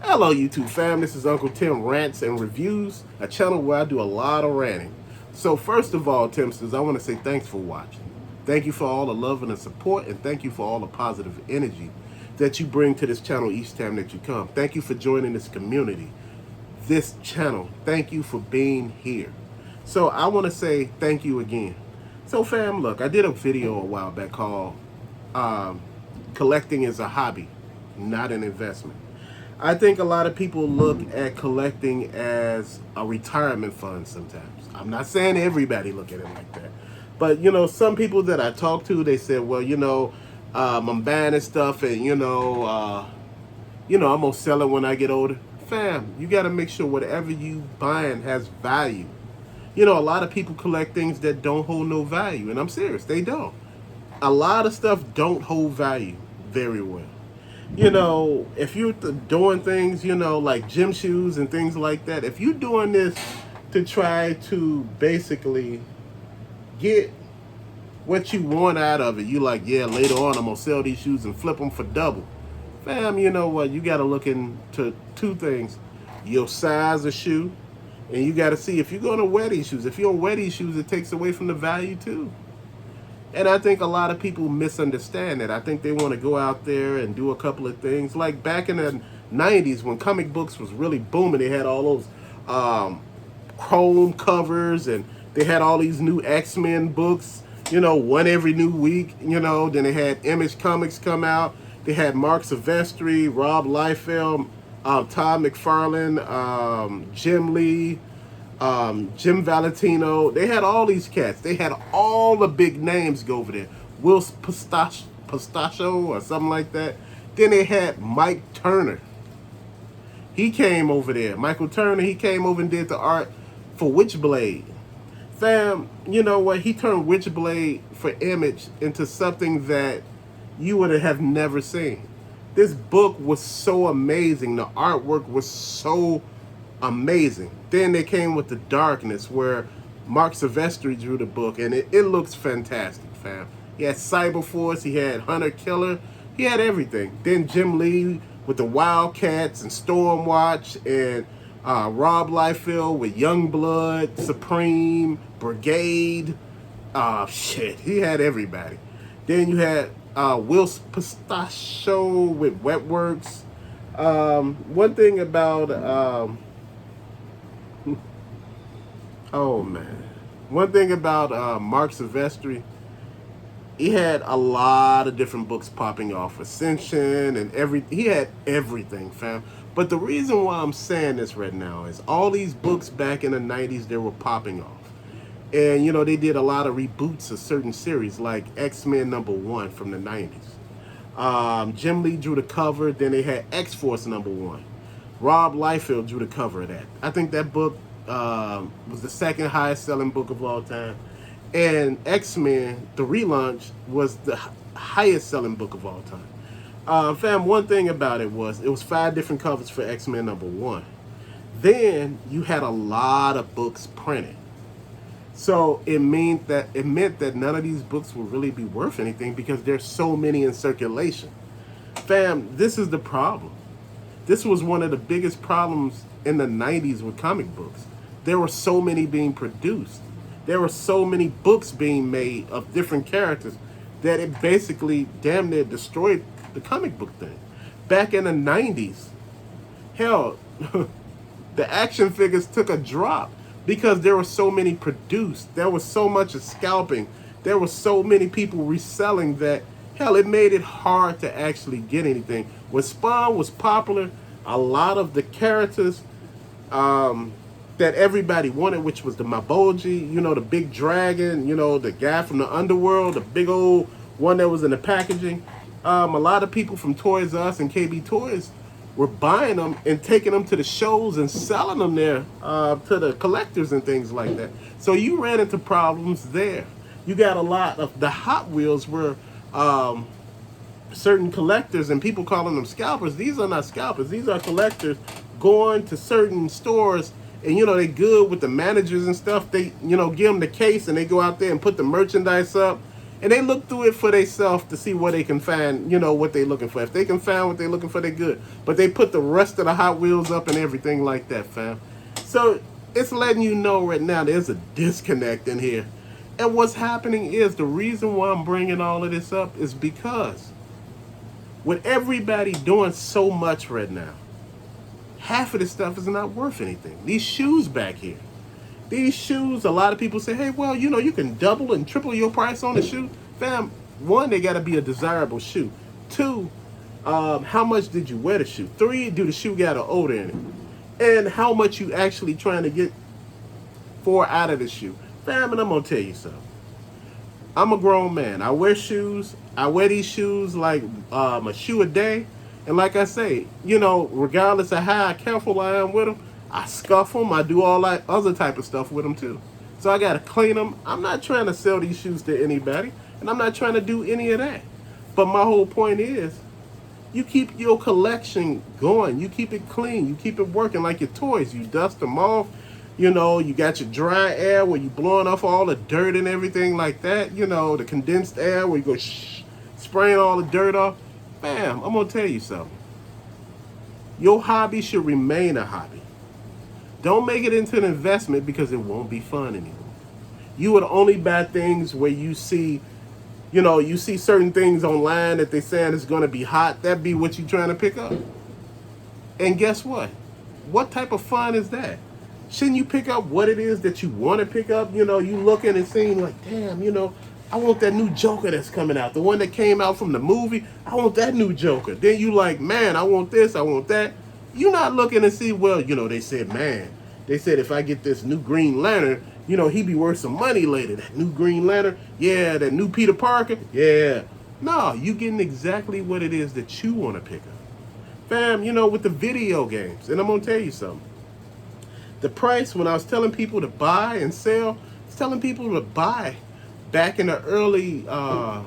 Hello, YouTube fam. This is Uncle Tim Rants and Reviews, a channel where I do a lot of ranting. So, first of all, Timsters, I want to say thanks for watching. Thank you for all the love and the support, and thank you for all the positive energy that you bring to this channel each time that you come. Thank you for joining this community, this channel. Thank you for being here. So, I want to say thank you again. So, fam, look, I did a video a while back called Collecting is a Hobby, Not an Investment. I think a lot of people look at collecting as a retirement fund sometimes. I'm not saying everybody look at it like that. But, some people that I talk to, they said, well, I'm buying this stuff and, I'm going to sell it when I get older. Fam, you got to make sure whatever you buying has value. A lot of people collect things that don't hold no value. And I'm serious, they don't. A lot of stuff don't hold value very well. If you're doing things, like gym shoes and things like that, if you're doing this to try to basically get what you want out of it, you like, yeah, later on I'm going to sell these shoes and flip them for double. Fam, you know what? You got to look into two things. Your size of shoe, and you got to see if you're going to wear these shoes. If you don't wear these shoes, it takes away from the value too. And I think a lot of people misunderstand that. I think they want to go out there and do a couple of things. Like back in the 90s when comic books was really booming, they had all those chrome covers and they had all these new X-Men books, one every new week, Then they had Image Comics come out. They had Mark Silvestri, Rob Liefeld, Todd McFarlane, Jim Lee, Jim Valentino. They had all these cats. They had all the big names go over there. Will Pistachio or something like that. Then they had Mike Turner. He came over there. Michael Turner, he came over and did the art for Witchblade. Fam, you know what? He turned Witchblade for Image into something that you would have never seen. This book was so amazing. The artwork was so amazing. Then they came with The Darkness, where Mark Silvestri drew the book, and it looks fantastic, fam. He had Cyberforce, he had Hunter Killer, he had everything. Then Jim Lee with the Wildcats and Stormwatch, and Rob Liefeld with Youngblood, Supreme, Brigade. Shit, he had everybody. Then you had Will Pistachio with Wetworks. One thing about oh man, one thing about Mark Silvestri, he had a lot of different books popping off. Ascension and he had everything, fam. But the reason why I'm saying this right now is all these books back in the 90s, they were popping off. And, they did a lot of reboots of certain series, like X-Men #1 from the 90s. Jim Lee drew the cover, then they had X-Force #1. Rob Liefeld drew the cover of that. I think that book was the second highest selling book of all time. And X-Men, the relaunch, was the highest selling book of all time. Fam, one thing about it was 5 different covers for X-Men #1. Then you had a lot of books printed. So it meant that none of these books will really be worth anything because there's so many in circulation. Fam, this is the problem. This was one of the biggest problems in the 90s with comic books. There were so many being produced. There were so many books being made of different characters that it basically damn near destroyed the comic book thing. Back in the 90s, hell, the action figures took a drop because there were so many produced. There was so much of scalping. There were so many people reselling that, hell, it made it hard to actually get anything. When Spawn was popular, a lot of the characters that everybody wanted, which was the Maboji, the big dragon, the guy from the underworld, the big old one that was in the packaging. A lot of people from Toys R Us and KB Toys were buying them and taking them to the shows and selling them there to the collectors and things like that. So you ran into problems there. You got a lot of the Hot Wheels were certain collectors, and people calling them scalpers. These are not scalpers. These are collectors going to certain stores, and they good with the managers and stuff. They give them the case and they go out there and put the merchandise up, And they look through it for themselves to see what they can find, what they're looking for. If they can find what they're looking for, they're good. But they put the rest of the Hot Wheels up and everything like that, fam. So it's letting you know right now there's a disconnect in here. And what's happening is the reason why I'm bringing all of this up is because with everybody doing so much right now, half of this stuff is not worth anything. These shoes back here. These shoes, a lot of people say, hey, well, you can double and triple your price on the shoe. Fam, one, they got to be a desirable shoe. Two, how much did you wear the shoe? Three, do the shoe got an odor in it? And how much you actually trying to get for out of the shoe? Fam, and I'm going to tell you something. I'm a grown man. I wear shoes. I wear these shoes like a shoe a day. And like I say, regardless of how careful I am with them, I scuff them. I do all that other type of stuff with them too. So I got to clean them. I'm not trying to sell these shoes to anybody. And I'm not trying to do any of that. But my whole point is, you keep your collection going. You keep it clean. You keep it working like your toys. You dust them off. You got your dry air where you blowing off all the dirt and everything like that. The condensed air where you go spraying all the dirt off. Bam, I'm going to tell you something. Your hobby should remain a hobby. Don't make it into an investment because it won't be fun anymore. You would only buy things where you see certain things online that they're saying is going to be hot. That'd be what you're trying to pick up. And guess what? What type of fun is that? Shouldn't you pick up what it is that you want to pick up? You looking and seeing like, damn, I want that new Joker that's coming out. The one that came out from the movie. I want that new Joker. Then you like, man, I want this, I want that. You're not looking to see, well, they said if I get this new Green Lantern, he be worth some money later. That new Green Lantern, yeah, that new Peter Parker, yeah. No, you getting exactly what it is that you want to pick up. Fam, with the video games, and I'm going to tell you something. The price, when I was telling people to buy and sell, I was telling people to buy back in the early I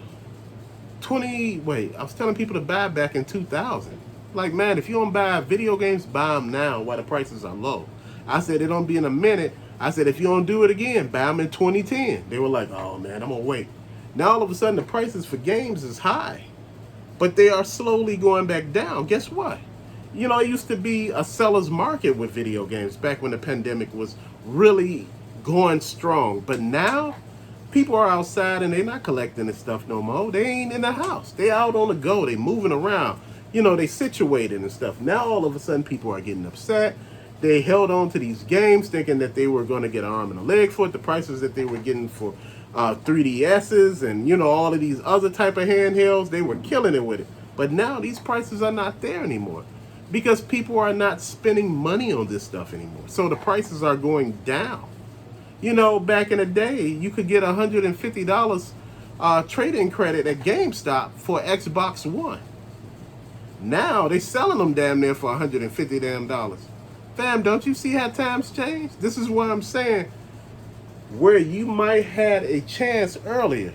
was telling people to buy back in 2000. Like, man, if you don't buy video games, buy them now while the prices are low. I said, it don't be in a minute. I said, if you don't do it again, buy them in 2010. They were like, oh, man, I'm going to wait. Now, all of a sudden, the prices for games is high. But they are slowly going back down. Guess what? It used to be a seller's market with video games back when the pandemic was really going strong. But now, people are outside and they're not collecting this stuff no more. They ain't in the house. They out on the go. They moving around. They situated and stuff. Now, all of a sudden, people are getting upset. They held on to these games thinking that they were going to get an arm and a leg for it. The prices that they were getting for 3DSs and, all of these other type of handhelds, they were killing it with it. But now these prices are not there anymore because people are not spending money on this stuff anymore. So the prices are going down. Back in the day, you could get $150 trade-in credit at GameStop for Xbox One. Now they selling them damn near for $150 damn dollars. Fam, don't you see how times change? This is what I'm saying. Where you might had a chance earlier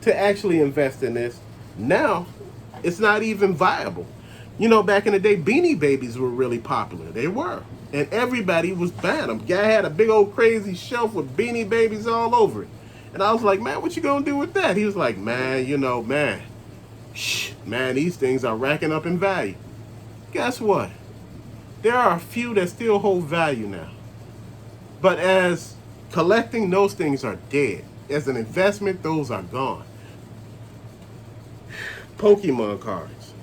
to actually invest in this, now it's not even viable. Back in the day, Beanie Babies were really popular. They were. And everybody was buying them. Guy had a big old crazy shelf with Beanie Babies all over it. And I was like, man, what you gonna do with that? He was like, man, man, these things are racking up in value. Guess what? There are a few that still hold value now. But as collecting, those things are dead. As an investment, those are gone. Pokemon cards.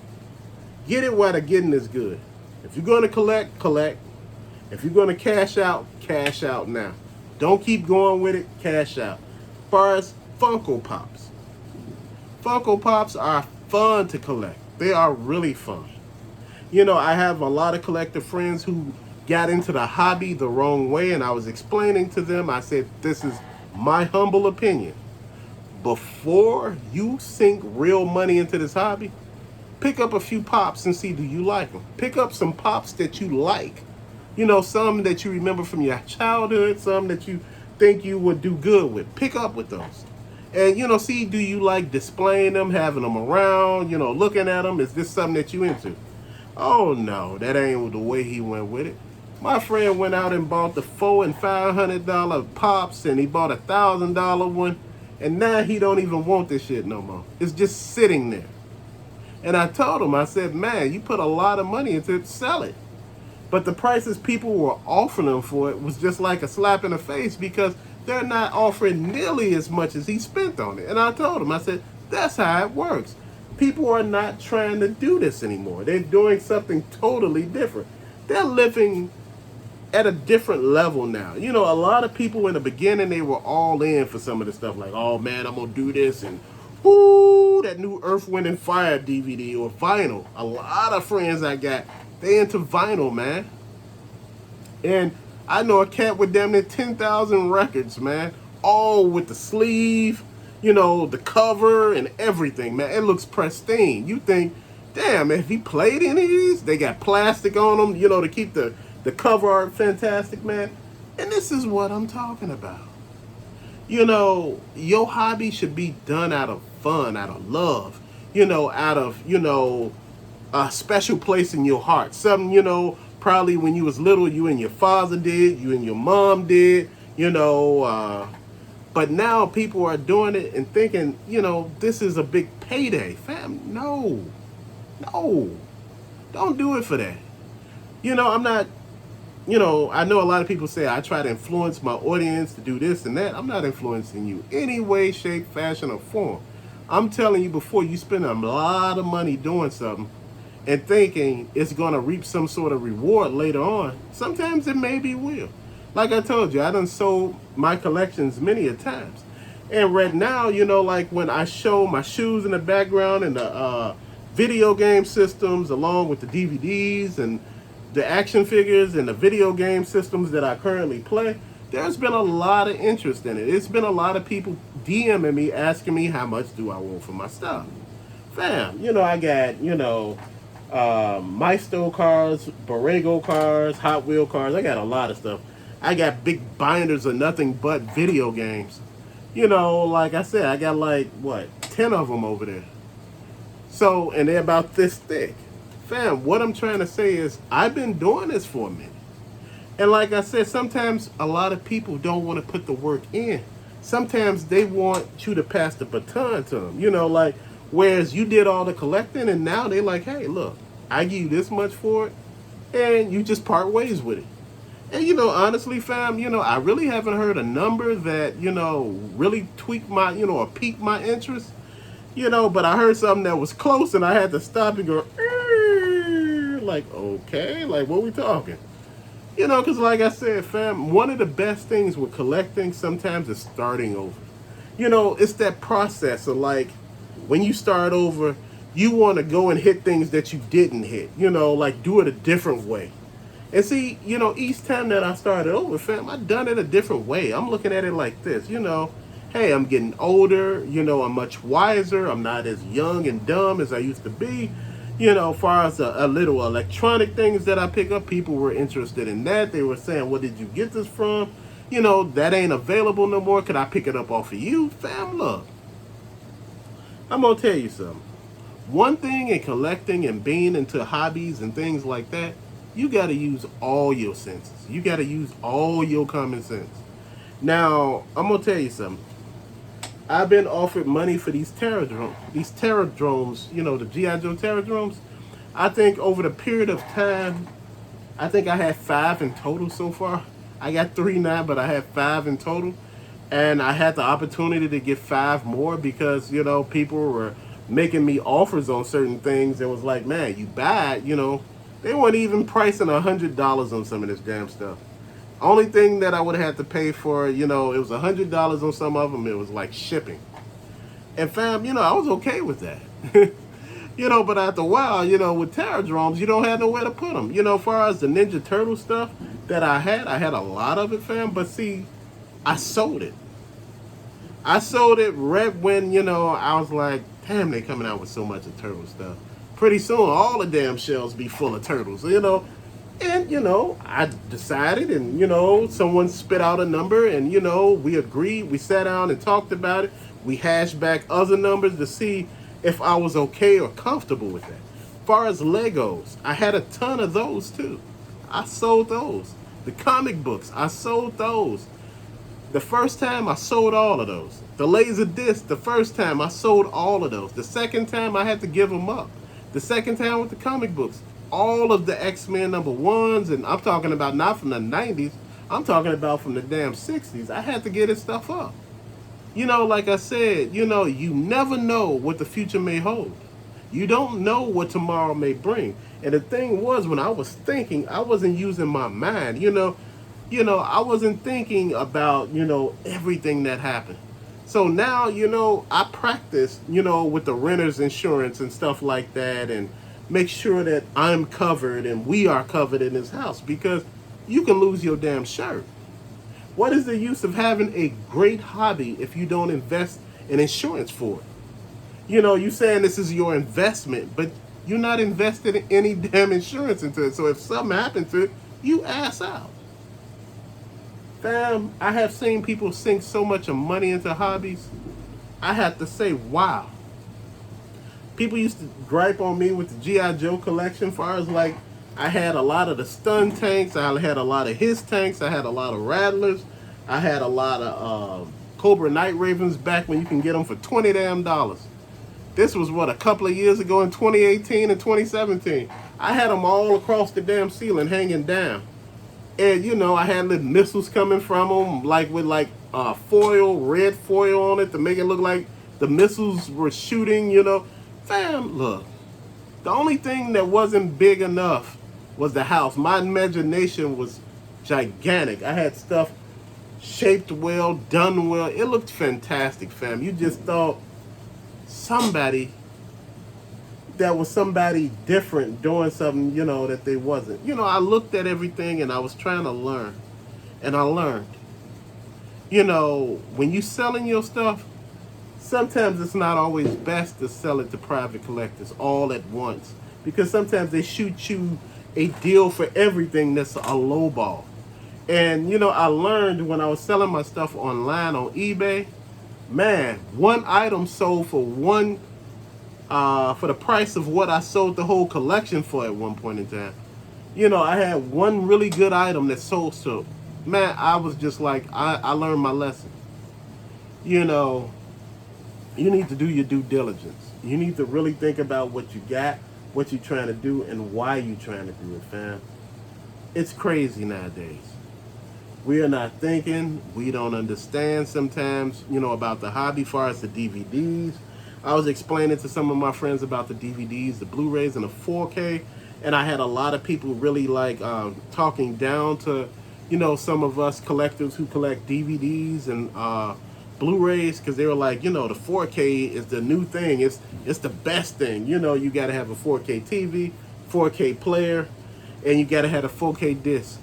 Get it while the getting is good. If you're going to collect, collect. If you're going to cash out now. Don't keep going with it, cash out. As far as Funko Pops. Funko Pops are fun to collect. They are really fun. I have a lot of collector friends who got into the hobby the wrong way, and I was explaining to them, I said, this is my humble opinion. Before you sink real money into this hobby, pick up a few pops and see, do you like them? Pick up some pops that you like. Some that you remember from your childhood, some that you think you would do good with. Pick up with those. And, see, do you like displaying them, having them around, looking at them? Is this something that you into? Oh, no, that ain't the way he went with it. My friend went out and bought the $400 and $500 pops, and he bought $1,000 one, And now he don't even want this shit no more. It's just sitting there. And I told him, I said, man, you put a lot of money into it, sell it. But the prices people were offering him for it was just like a slap in the face because they're not offering nearly as much as he spent on it. And I told him, I said, that's how it works. People are not trying to do this anymore. They're doing something totally different. They're living at a different level now. You know, a lot of people in the beginning, they were all in for some of the stuff like, oh man, I'm going to do this. And whoo, that new Earth, Wind, and Fire DVD or vinyl. A lot of friends I got, they into vinyl, man. And I know a cat with damn near 10,000 records, man. All with the sleeve, you know, the cover and everything, man. It looks pristine. You think, damn, if he played any of these, they got plastic on them, you know, to keep the cover art fantastic, man. And this is what I'm talking about. You know, your hobby should be done out of fun, out of love, you know, out of, you know, a special place in your heart. Something, you know, probably when you was little, you and your father did, you and your mom did, you know, but now people are doing it and thinking, you know, this is a big payday. Fam, no, don't do it for that. You know, I'm not, you know, I know a lot of people say I try to influence my audience to do this and that. I'm not influencing you any way, shape, fashion, or form. I'm telling you before you spend a lot of money doing something and thinking it's going to reap some sort of reward later on, sometimes it maybe will. Like I told you, I done sold my collections many a times. And right now, you know, like when I show my shoes in the background and the video game systems along with the DVDs and the action figures and the video game systems that I currently play, there's been a lot of interest in it. It's been a lot of people DMing me, asking me how much do I want for my stuff. Fam, you know, I got, you know, Maestro cars, Borrego cars, Hot Wheel cars. I got a lot of stuff. I got big binders of nothing but video games. You know, like I said, I got like, what, 10 of them over there. So, and they're about this thick. Fam, what I'm trying to say is I've been doing this for a minute. And like I said, sometimes a lot of people don't want to put the work in. Sometimes they want you to pass the baton to them. You know, like, whereas you did all the collecting and now they like, hey, look, I give you this much for it and you just part ways with it. And, you know, honestly, fam, you know, I really haven't heard a number that, you know, really tweaked my, you know, or piqued my interest. You know, but I heard something that was close and I had to stop and go, like, okay, like, what we talking? You know, because like I said, fam, one of the best things with collecting sometimes is starting over. You know, it's that process of like, when you start over, you want to go and hit things that you didn't hit. You know, like do it a different way. And see, you know, each time that I started over, fam, I done it a different way. I'm looking at it like this, you know. Hey, I'm getting older, you know, I'm much wiser. I'm not as young and dumb as I used to be. You know, as far as a little electronic things that I pick up, people were interested in that. They were saying, where did you get this from? You know, that ain't available no more. Could I pick it up off of you? Fam, look, I'm going to tell you something. One thing in collecting and being into hobbies and things like that, you got to use all your senses. You got to use all your common sense. Now, I'm going to tell you something. I've been offered money for these Terradromes, you know, the G.I. Joe Terradromes. I think over the period of time, I think I had 5 in total so far. I got 3 now, but I had 5 in total. And I had the opportunity to get 5 more because, you know, people were making me offers on certain things. It was like, man, you buy it, you know. They weren't even pricing $100 on some of this damn stuff. Only thing that I would have to pay for, you know, it was $100 on some of them. It was like shipping. And fam, you know, I was okay with that. You know, but after a while, you know, with Terradromes, you don't have nowhere to put them. You know, as far as the Ninja Turtle stuff that I had a lot of it, fam. But see, I sold it. I sold it right when, you know, I was like, damn, they coming out with so much of turtle stuff. Pretty soon, all the damn shelves be full of turtles, you know. And, you know, I decided and, you know, someone spit out a number and, you know, we agreed. We sat down and talked about it. We hashed back other numbers to see if I was okay or comfortable with that. As far as Legos, I had a ton of those too. I sold those. The comic books, I sold those. The first time I sold all of those. The laser disc, the first time I sold all of those. The second time I had to give them up. The second time with the comic books. All of the X-Men number ones, and I'm talking about not from the 90s, I'm talking about from the damn 60s. I had to get this stuff up. Like I said, you never know what the future may hold. You don't know what tomorrow may bring. And the thing was, when I was thinking, I wasn't using my mind. I wasn't thinking about, everything that happened. So now, I practice, with the renter's insurance and stuff like that, and make sure that I'm covered and we are covered in this house, because you can lose your damn shirt. What is the use of having a great hobby if you don't invest in insurance for it? You saying this is your investment, but you're not invested in any damn insurance into it. So if something happens to it, you ass out. Fam, I have seen people sink so much of money into hobbies. I have to say, wow. People used to gripe on me with the G.I. Joe collection, as far as like, I had a lot of the stun tanks, I had a lot of his tanks, I had a lot of Rattlers, I had a lot of Cobra Night Ravens back when you can get them for $20 damn. This was what, a couple of years ago in 2018 and 2017. I had them all across the damn ceiling hanging down. And I had little missiles coming from them, like with foil, red foil on it to make it look like the missiles were shooting, Fam, look. The only thing that wasn't big enough was the house. My imagination was gigantic. I had stuff shaped well, done well. It looked fantastic, fam. You just thought somebody different doing something, that they wasn't. I looked at everything and I was trying to learn. And I learned. When you selling your stuff, sometimes it's not always best to sell it to private collectors all at once, because sometimes they shoot you a deal for everything that's a low ball. And I learned when I was selling my stuff online on eBay, man, one item sold for the price of what I sold the whole collection for at one point in time. I had one really good item that sold, so man, I was just like, I learned my lesson. You need to do your due diligence. You need to really think about what you got, what you're trying to do, and why you're trying to do it, fam. It's crazy nowadays. We are not thinking. We don't understand sometimes, about the hobby as far as the DVDs. I was explaining to some of my friends about the DVDs, the Blu-rays, and the 4K, and I had a lot of people really talking down to, some of us collectors who collect DVDs and Blu-rays, because they were like, the 4K is the new thing. It's the best thing. You got to have a 4K TV, 4K player, and you got to have a 4K disc.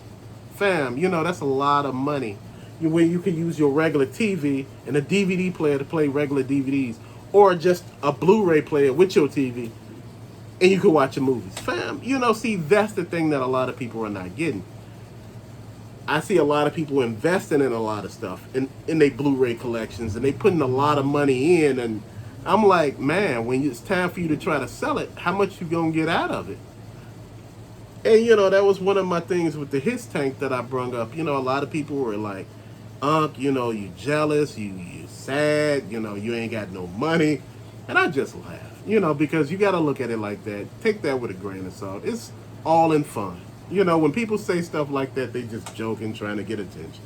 Fam, that's a lot of money. Where you can use your regular TV and a DVD player to play regular DVDs, or just a Blu-ray player with your TV, and you can watch your movies. Fam, see, that's the thing that a lot of people are not getting. I see a lot of people investing in a lot of stuff in their Blu-ray collections, and they putting a lot of money in, and I'm like, man, when it's time for you to try to sell it, how much you gonna get out of it? And that was one of my things with the his tank that I brung up. A lot of people were like, Unc, you jealous, you sad, you ain't got no money. And I just laugh, because you got to look at it like that. Take that with a grain of salt. It's all in fun. When people say stuff like that, they just joking, trying to get attention.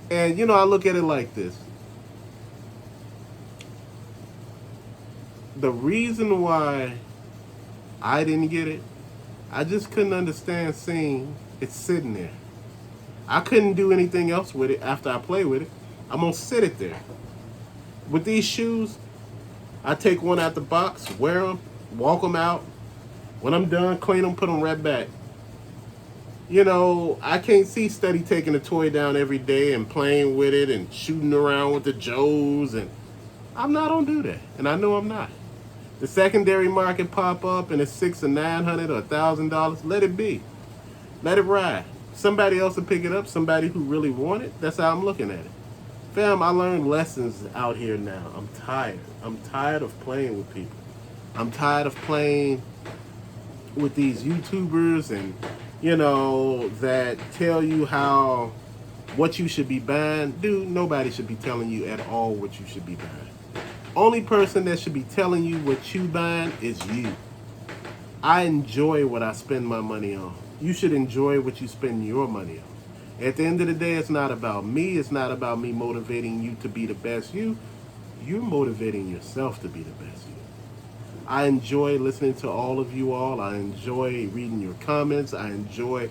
And, I look at it like this. The reason why I didn't get it, I just couldn't understand seeing it sitting there. I couldn't do anything else with it after I play with it. I'm going to sit it there. With these shoes, I take one out the box, wear them, walk them out. When I'm done, clean them, put them right back. I can't see Steady taking a toy down every day and playing with it and shooting around with the Joes. And I'm not going to do that. And I know I'm not. The secondary market pop up and it's $600 or $900 or $1,000. Let it be. Let it ride. Somebody else will pick it up. Somebody who really want it. That's how I'm looking at it. Fam, I learned lessons out here now. I'm tired. I'm tired of playing with people. I'm tired of playing with these YouTubers and, that tell you how what you should be buying, dude, nobody should be telling you at all what you should be buying. Only person that should be telling you what you buying is you. I enjoy what I spend my money on. You should enjoy what you spend your money on. At the end of the day, it's not about me. It's not about me motivating you to be the best you. You're motivating yourself to be the best you. I enjoy listening to all of you all. I enjoy reading your comments. I enjoy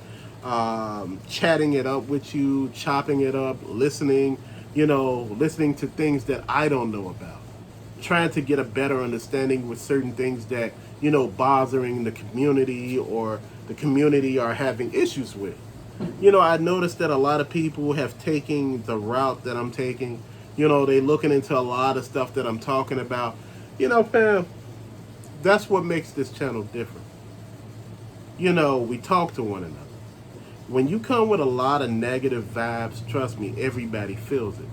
chatting it up with you, chopping it up, listening, listening to things that I don't know about. Trying to get a better understanding with certain things that, bothering the community or the community are having issues with. I noticed that a lot of people have taken the route that I'm taking. They looking into a lot of stuff that I'm talking about. Fam, that's what makes this channel different. We talk to one another. When you come with a lot of negative vibes, trust me, everybody feels it.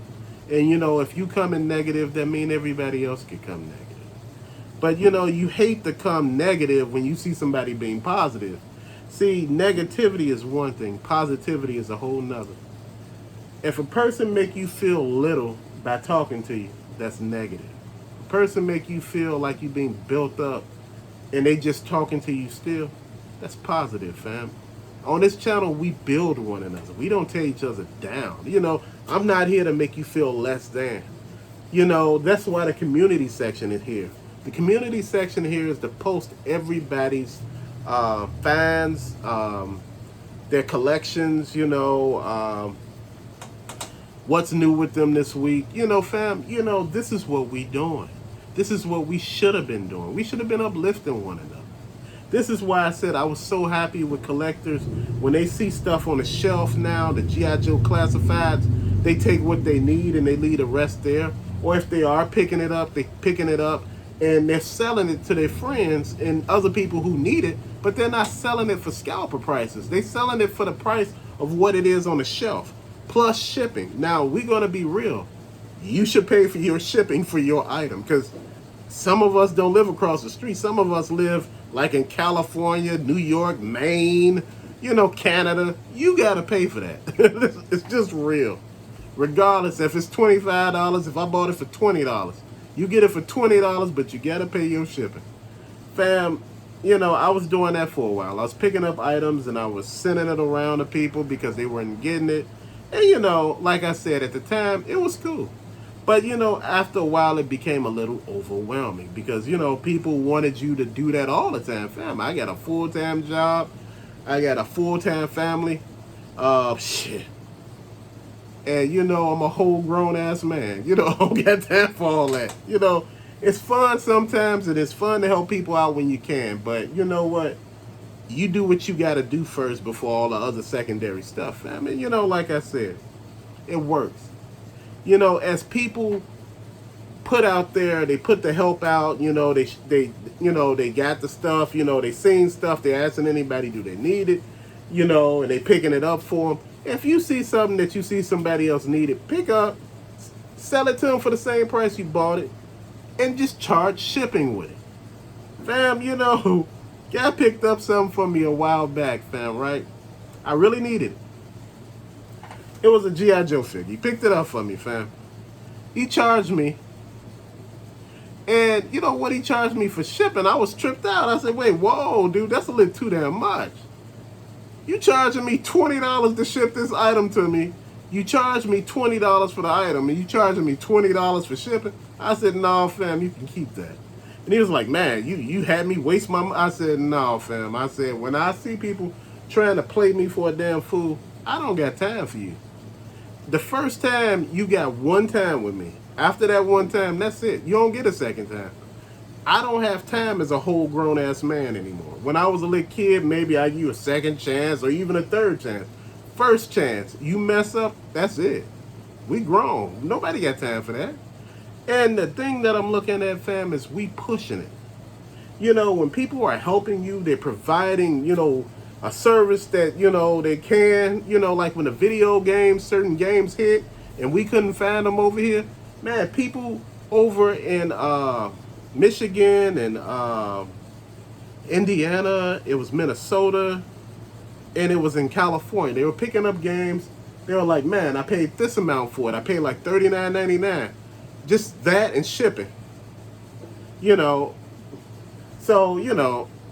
And if you come in negative, that means everybody else could come negative. But you hate to come negative when you see somebody being positive. See, negativity is one thing, positivity is a whole nother. If a person make you feel little by talking to you, that's negative. If a person make you feel like you being built up and they just talking to you still, that's positive, fam. On this channel, we build one another. We don't tear each other down. I'm not here to make you feel less than. That's why the community section is here. The community section here is to post everybody's fans, their collections, what's new with them this week. Fam, this is what we doing. This is what we should have been doing. We should have been uplifting one another. This is why I said I was so happy with collectors. When they see stuff on the shelf now, the G.I. Joe classifieds, they take what they need and they leave the rest there. Or if they are picking it up, they picking it up and they're selling it to their friends and other people who need it, but they're not selling it for scalper prices. They're selling it for the price of what it is on the shelf, plus shipping. Now, we're going to be real. You should pay for your shipping for your item, because some of us don't live across the street. Some of us live like in California, New York, Maine, Canada. You got to pay for that. It's just real. Regardless, if it's $25, if I bought it for $20, you get it for $20, but you got to pay your shipping. Fam, I was doing that for a while. I was picking up items and I was sending it around to people because they weren't getting it. And, like I said, at the time, it was cool. But, after a while, it became a little overwhelming because, people wanted you to do that all the time. Fam, I got a full-time job. I got a full-time family. Shit. And, I'm a whole grown-ass man. I don't got time for all that. It's fun sometimes, and it's fun to help people out when you can. But you know what? You do what you got to do first before all the other secondary stuff. I mean, like I said, it works. As people put out there, they put the help out. They got the stuff. They seen stuff. They're asking anybody, do they need it? And they picking it up for them. If you see something that you see somebody else need it, pick up, sell it to them for the same price you bought it, and just charge shipping with it. Fam, guy picked up something for me a while back, fam, right? I really needed it. It was a G.I. Joe figure. He picked it up for me, fam. He charged me. And you know what he charged me for shipping? I was tripped out. I said, wait, whoa, dude, that's a little too damn much. You charging me $20 to ship this item to me. You charge me $20 for the item, and you charging me $20 for shipping. I said, no, fam, you can keep that. And he was like, man, you had me waste my money. I said, no, fam. I said, when I see people trying to play me for a damn fool, I don't got time for you. The first time, you got one time with me. After that one time, that's it. You don't get a second time. I don't have time as a whole grown-ass man anymore. When I was a little kid, maybe I'd give you a second chance or even a third chance. First chance, you mess up, that's it. We grown. Nobody got time for that. And the thing that I'm looking at, fam, is we pushing it. When people are helping you, they're providing, a service that, they can, like when the video games, certain games hit, and we couldn't find them over here. Man, people over in Michigan and Indiana, it was Minnesota, and it was in California. They were picking up games. They were like, man, I paid this amount for it. I paid like $39.99, just that and shipping. You know, so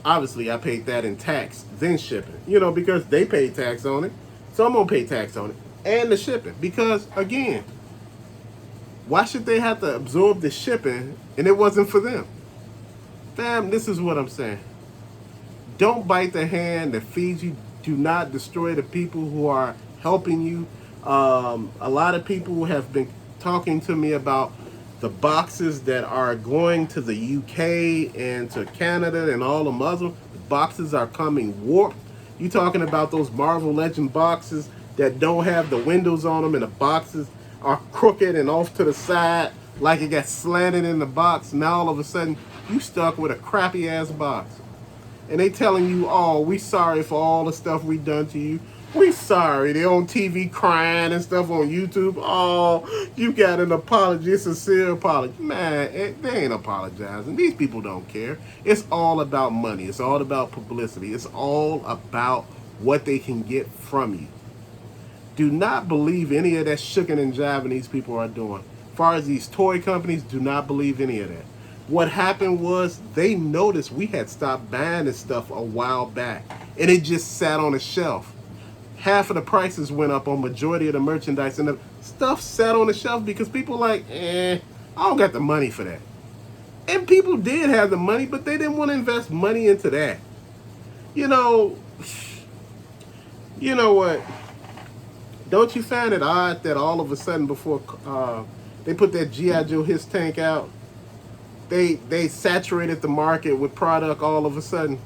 obviously I paid that in tax, then shipping. Because they paid tax on it, so I'm gonna pay tax on it and the shipping. Because again, why should they have to absorb the shipping and it wasn't for them? Fam, this is what I'm saying. Don't bite the hand that feeds you. Do not destroy the people who are helping you. A lot of people have been talking to me about the boxes that are going to the UK and to Canada and all the Muslim. The boxes are coming warped. You talking about those Marvel Legend boxes that don't have the windows on them and the boxes are crooked and off to the side like it got slanted in the box. Now all of a sudden you stuck with a crappy ass box. And they telling you, oh, we sorry for all the stuff we done to you. We sorry. They on TV crying and stuff on YouTube. Oh, you got an apology, a sincere apology. Man, they ain't apologizing. These people don't care. It's all about money. It's all about publicity. It's all about what they can get from you. Do not believe any of that shooking and jiving these people are doing. As far as these toy companies, do not believe any of that. What happened was they noticed we had stopped buying this stuff a while back, and it just sat on the shelf. Half of the prices went up on majority of the merchandise, and the stuff sat on the shelf because people like, I don't got the money for that. And people did have the money, but they didn't want to invest money into that. You know what? Don't you find it odd that all of a sudden before they put that G.I. Joe His Tank out, they saturated the market with product all of a sudden.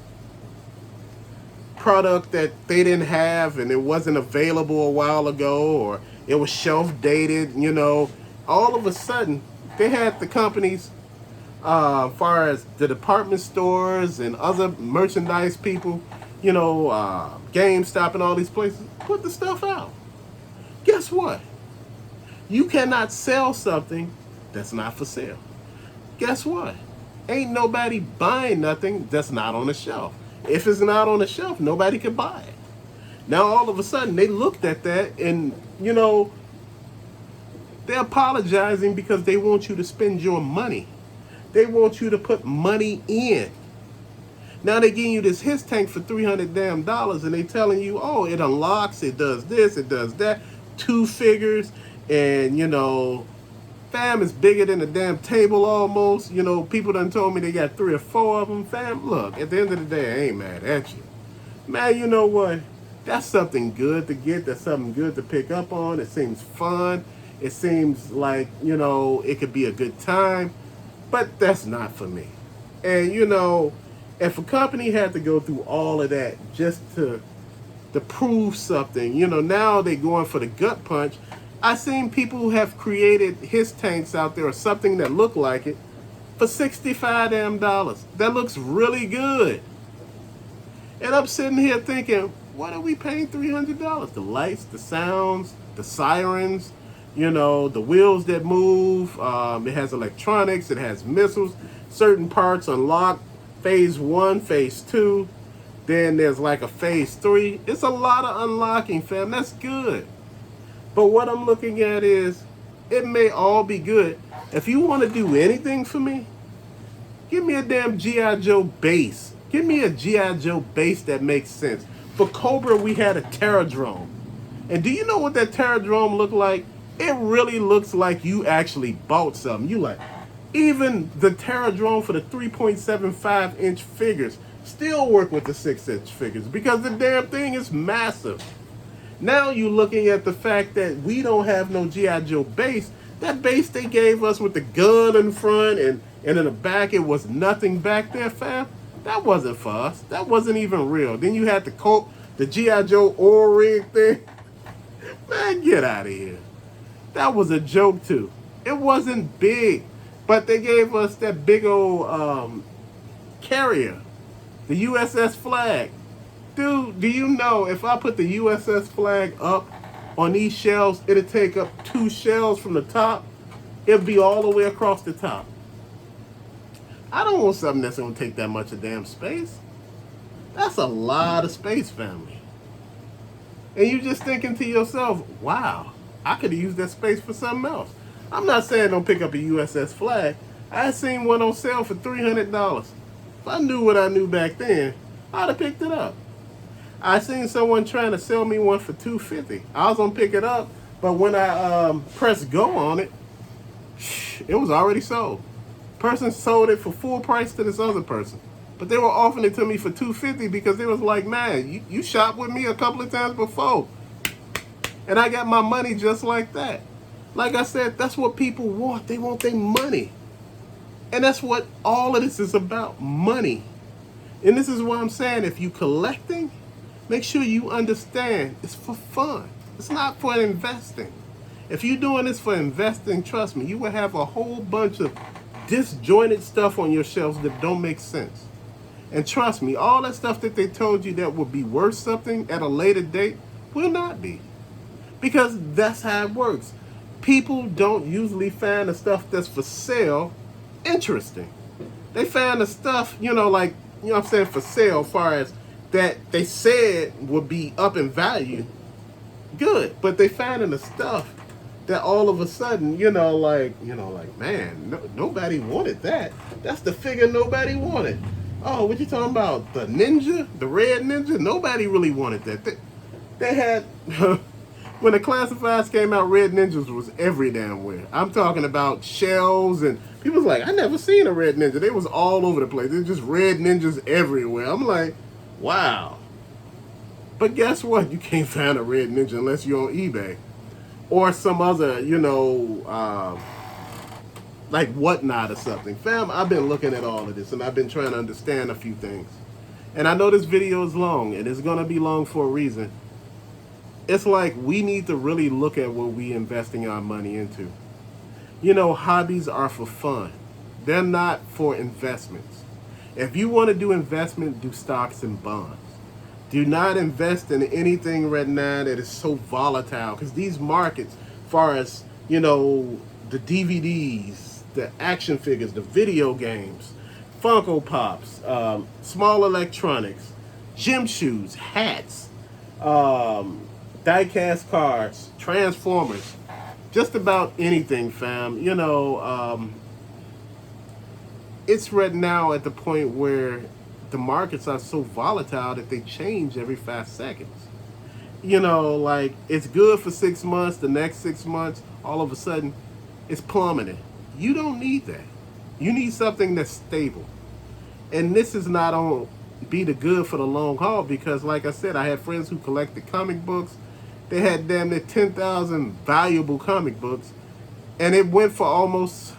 Product that they didn't have and it wasn't available a while ago, or it was shelf dated, All of a sudden, they had the companies, as far as the department stores and other merchandise people, GameStop and all these places, put the stuff out. Guess what? You cannot sell something that's not for sale. Guess what? Ain't nobody buying nothing that's not on the shelf. If it's not on the shelf, nobody can buy it. Now all of a sudden they looked at that and, they're apologizing because they want you to spend your money. They want you to put money in. Now they giving you this His Tank for $300 and they telling you, oh, it unlocks, it does this, it does that, 2 figures, and fam is bigger than a damn table almost. People done told me they got 3 or 4 of them. Fam, look, at the end of the day, I ain't mad at you. Man, you know what? That's something good to get. That's something good to pick up on. It seems fun. It seems like, it could be a good time. But that's not for me. And, if a company had to go through all of that just to prove something, now they going for the gut punch. I seen people who have created His Tanks out there or something that look like it for $65 damn. That looks really good. And I'm sitting here thinking, what are we paying $300? The lights, the sounds, the sirens, the wheels that move. It has electronics, it has missiles, certain parts unlock. Phase 1, phase 2, then there's like a phase 3. It's a lot of unlocking, fam. That's good. But what I'm looking at is, it may all be good. If you want to do anything for me, give me a damn G.I. Joe base. Give me a G.I. Joe base that makes sense. For Cobra, we had a Terradrome. And do you know what that Terradrome looked like? It really looks like you actually bought something. You like, even the Terradrome for the 3.75-inch figures still work with the 6-inch figures because the damn thing is massive. Now you're looking at the fact that we don't have no G.I. Joe base. That base they gave us with the gun in front and in the back, it was nothing back there, fam. That wasn't for us. That wasn't even real. Then you had the G.I. Joe oil rig thing. Man, get out of here. That was a joke too. It wasn't big, but they gave us that big old carrier, the USS Flag. Dude, do you know if I put the USS Flag up on these shelves, it'll take up 2 shelves from the top. It'll be all the way across the top. I don't want something that's going to take that much of damn space. That's a lot of space, family. And you just thinking to yourself, wow, I could have used that space for something else. I'm not saying don't pick up a USS Flag. I seen one on sale for $300. If I knew what I knew back then, I'd have picked it up. I seen someone trying to sell me one for $250. I was gonna pick it up, but when I pressed go on it, it was already sold. Person sold it for full price to this other person, but they were offering it to me for $250 because they was like, man, you shopped with me a couple of times before, and I got my money just like that. Like I said, that's what people want. They want their money, and that's what all of this is about: money. And this is why I'm saying, if you collecting, make sure you understand it's for fun. It's not for investing. If you're doing this for investing, trust me, you will have a whole bunch of disjointed stuff on your shelves that don't make sense. And trust me, all that stuff that they told you that would be worth something at a later date will not be. Because that's how it works. People don't usually find the stuff that's for sale interesting. They find the stuff, like, what I'm saying, for sale, as far as that they said would be up in value, good. But they finding the stuff that all of a sudden, man, nobody wanted that. That's the figure nobody wanted. Oh, what you talking about? The ninja? The red ninja? Nobody really wanted that. They had, when the classifieds came out, red ninjas was every damn where. I'm talking about shells, and people was like, I never seen a red ninja. They was all over the place. There's just red ninjas everywhere. I'm like, wow. But guess what? You can't find a red ninja unless you're on eBay. Or some other, like Whatnot or something. Fam, I've been looking at all of this, and I've been trying to understand a few things. And I know this video is long, and it's going to be long for a reason. It's like we need to really look at what we investing our money into. Hobbies are for fun. They're not for investments. If you want to do investment, do stocks and bonds. Do not invest in anything right now that is so volatile, because these markets, far as, the DVDs, the action figures, the video games, Funko Pops, small electronics, gym shoes, hats, die-cast cards, Transformers, just about anything, fam. It's right now at the point where the markets are so volatile that they change every 5 seconds. Like, it's good for 6 months, the next 6 months, all of a sudden, it's plummeting. You don't need that. You need something that's stable. And this is not on be the good for the long haul, because, like I said, I had friends who collected comic books. They had damn near 10,000 valuable comic books, and it went for almost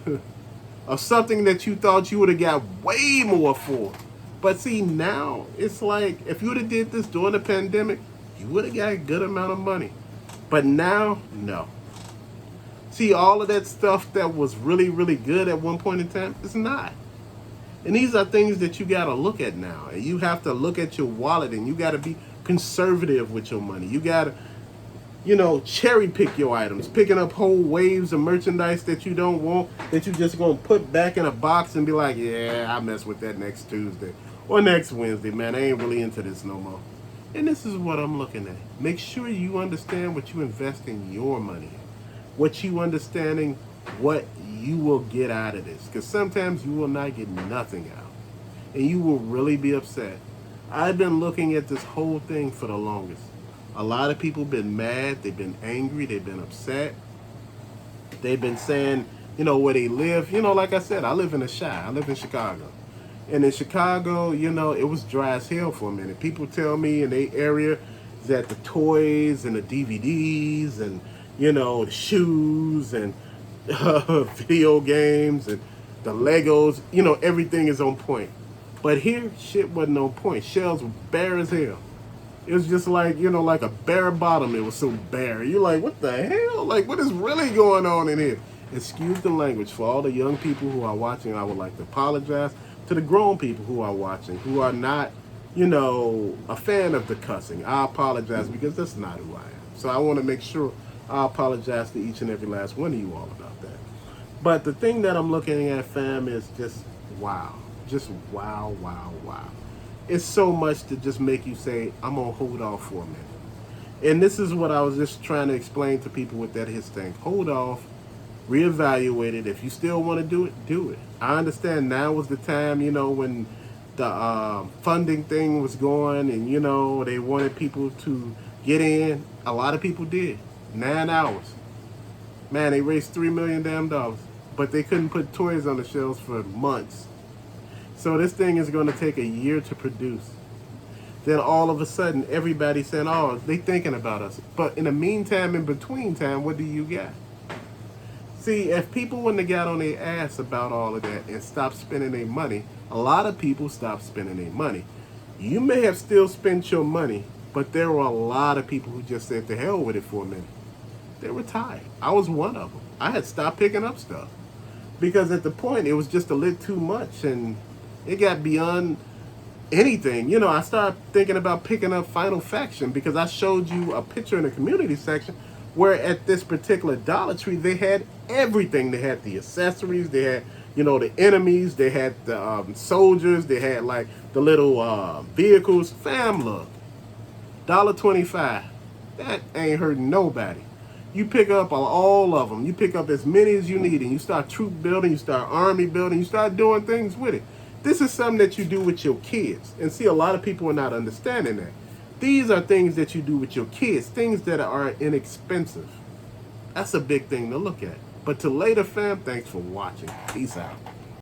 of something that you thought you would have got way more for. But see, now it's like, if you would have did this during the pandemic, you would have got a good amount of money. But now, no. See, all of that stuff that was really, really good at one point in time, it's not. And these are things that you got to look at now. And you have to look at your wallet, and you got to be conservative with your money. You got to, cherry pick your items, picking up whole waves of merchandise that you don't want, that you just going to put back in a box and be like, yeah, I'll mess with that next Tuesday or next Wednesday, man. I ain't really into this no more. And this is what I'm looking at. Make sure you understand what you invest in your money in. What you understanding, what you will get out of this. Because sometimes you will not get nothing out. And you will really be upset. I've been looking at this whole thing for the longest. A lot of people been mad, they've been angry, they've been upset. They've been saying, where they live. Like I said, I live in the Chi. I live in Chicago. And in Chicago, it was dry as hell for a minute. People tell me in their area that the toys and the DVDs and, the shoes and video games and the Legos, everything is on point. But here, shit wasn't on point. Shelves were bare as hell. It was just like, like a bare bottom. It was so bare. You're like, what the hell? Like, what is really going on in here? Excuse the language. For all the young people who are watching, I would like to apologize. To the grown people who are watching, who are not, a fan of the cussing, I apologize, because that's not who I am. So I want to make sure I apologize to each and every last one of you all about that. But the thing that I'm looking at, fam, is just wow. Just wow, wow, wow. It's so much to just make you say, I'm going to hold off for a minute. And this is what I was just trying to explain to people with that his thing. Hold off, reevaluate it. If you still want to do it, do it. I understand now was the time, when the funding thing was going, and they wanted people to get in. A lot of people did. 9 hours, man. They raised $3 million damn dollars, but they couldn't put toys on the shelves for months. So this thing is going to take a year to produce. Then all of a sudden, everybody's saying, "Oh, they thinking about us." But in the meantime, in between time, what do you got? See, if people wouldn't have got on their ass about all of that and stopped spending their money, a lot of people stopped spending their money. You may have still spent your money, but there were a lot of people who just said to hell with it for a minute. They were tired. I was one of them. I had stopped picking up stuff because at the point it was just a little too much, and it got beyond anything. I started thinking about picking up Final Faction because I showed you a picture in the community section where at this particular Dollar Tree they had everything. They had the accessories, they had the enemies, they had the soldiers, they had like the little vehicles. Fam, look, $1.25. That ain't hurting nobody. You pick up all of them. You pick up as many as you need, and you start troop building, you start army building, you start doing things with it. This is something that you do with your kids. And see, a lot of people are not understanding that. These are things that you do with your kids, things that are inexpensive. That's a big thing to look at. But to later, fam, thanks for watching. Peace out.